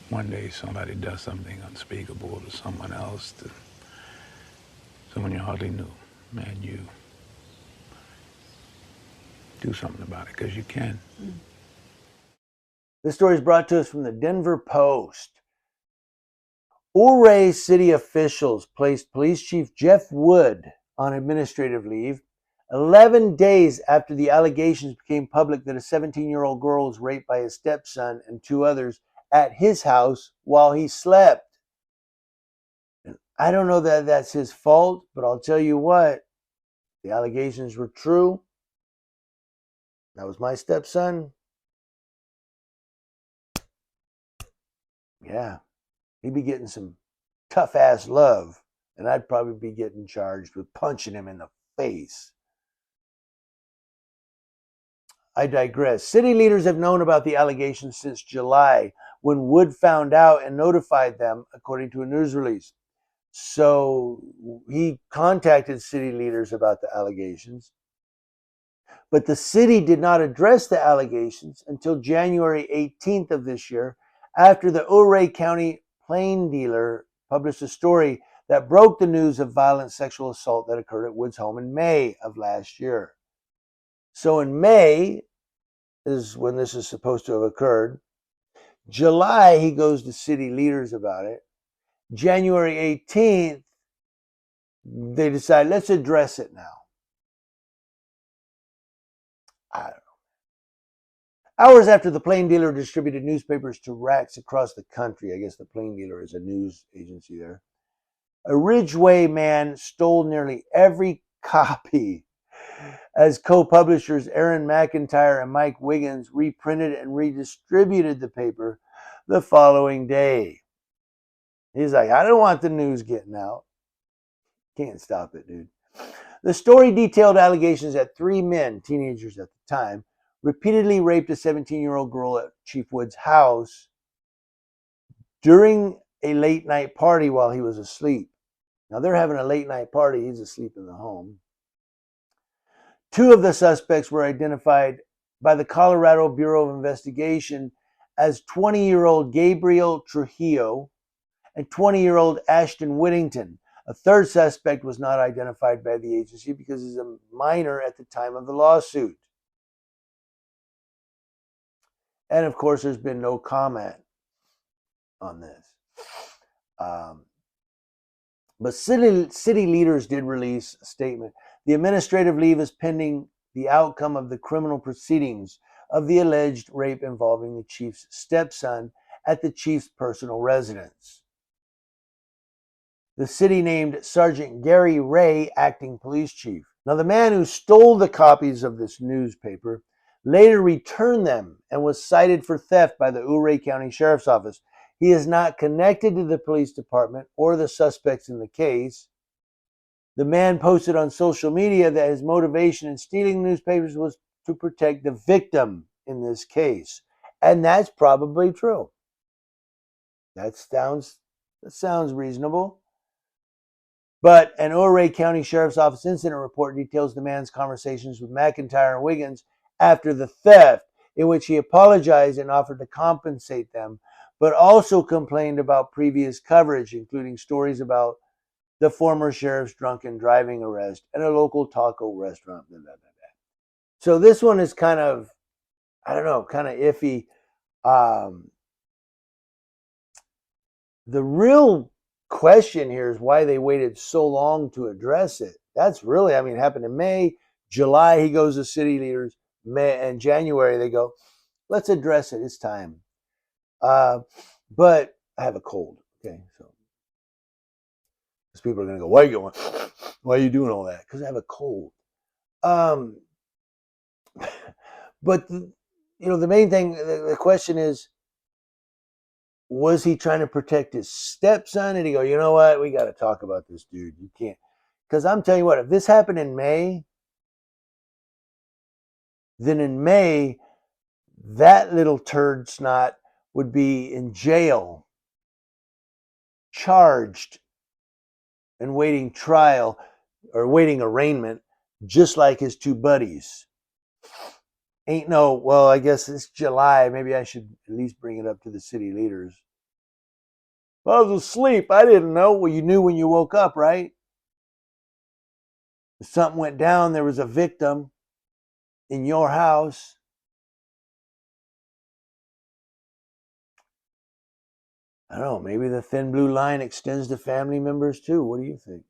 one day somebody does something unspeakable to someone else, to someone you hardly knew, and you do something about it because you can. This story is brought to us from the Denver Post. Ouray city officials placed Police Chief Jeff Wood on administrative leave 11 days after the allegations became public that a 17-year-old girl was raped by his stepson and two others at his house while he slept. I don't know that that's his fault, but I'll tell you what, the allegations were true. That was my stepson. Yeah, he'd be getting some tough ass love, and I'd probably be getting charged with punching him in the face. I digress. City leaders have known about the allegations since July, when Wood found out and notified them, according to a news release. So he contacted city leaders about the allegations. But the city did not address the allegations until January 18th of this year, after the Ouray County plain dealer published a story that broke the news of violent sexual assault that occurred at Wood's home in May of last year. So in May is when this is supposed to have occurred. July, he goes to city leaders about it. January 18th, they decide, let's address it now. I don't know. Hours after the plain dealer distributed newspapers to racks across the country, I guess the plain dealer is a news agency there, a Ridgeway man stole nearly every copy as co-publishers Aaron McIntyre and Mike Wiggins reprinted and redistributed the paper the following day. He's like, I don't want the news getting out. Can't stop it, dude. The story detailed allegations that three men, teenagers at the time, repeatedly raped a 17-year-old girl at Chief Wood's house during a late night party while he was asleep. Now they're having a late night party. He's asleep in the home. Two of the suspects were identified by the Colorado Bureau of Investigation as 20-year-old Gabriel Trujillo and 20-year-old Ashton Whittington. A third suspect was not identified by the agency because he's a minor at the time of the lawsuit. And of course, there's been no comment on this. But city leaders did release a statement. The administrative leave is pending the outcome of the criminal proceedings of the alleged rape involving the chief's stepson at the chief's personal residence. The city named Sergeant Gary Ray acting police chief. Now, the man who stole the copies of this newspaper later returned them and was cited for theft by the Ouray County Sheriff's Office. He is not connected to the police department or the suspects in the case. The man posted on social media that his motivation in stealing newspapers was to protect the victim in this case. And that's probably true. That sounds reasonable. But an Ouray County Sheriff's Office incident report details the man's conversations with McIntyre and Wiggins after the theft, in which he apologized and offered to compensate them, but also complained about previous coverage, including stories about the former sheriff's drunken driving arrest and a local taco restaurant. Blah, blah, blah. So this one is kind of, I don't know, kind of iffy. The real question here is why they waited so long to address it. That's really, it happened in May. July, he goes to city leaders. May and January, they go, let's address it. It's time. But I have a cold. Okay, so because people are going to go, why are you doing all that? Because I have a cold. But the main thing, the question is, was he trying to protect his stepson? And he go, you know what? We got to talk about this, dude. You can't. Because I'm telling you what, if this happened in May, then in May, that little turd snot would be in jail, charged, and waiting trial or waiting arraignment, just like his two buddies. Well, I guess it's July. Maybe I should at least bring it up to the city leaders. I was asleep. I didn't know. Well, you knew when you woke up, right? If something went down, there was a victim in your house. I don't know. Maybe the thin blue line extends to family members too. What do you think?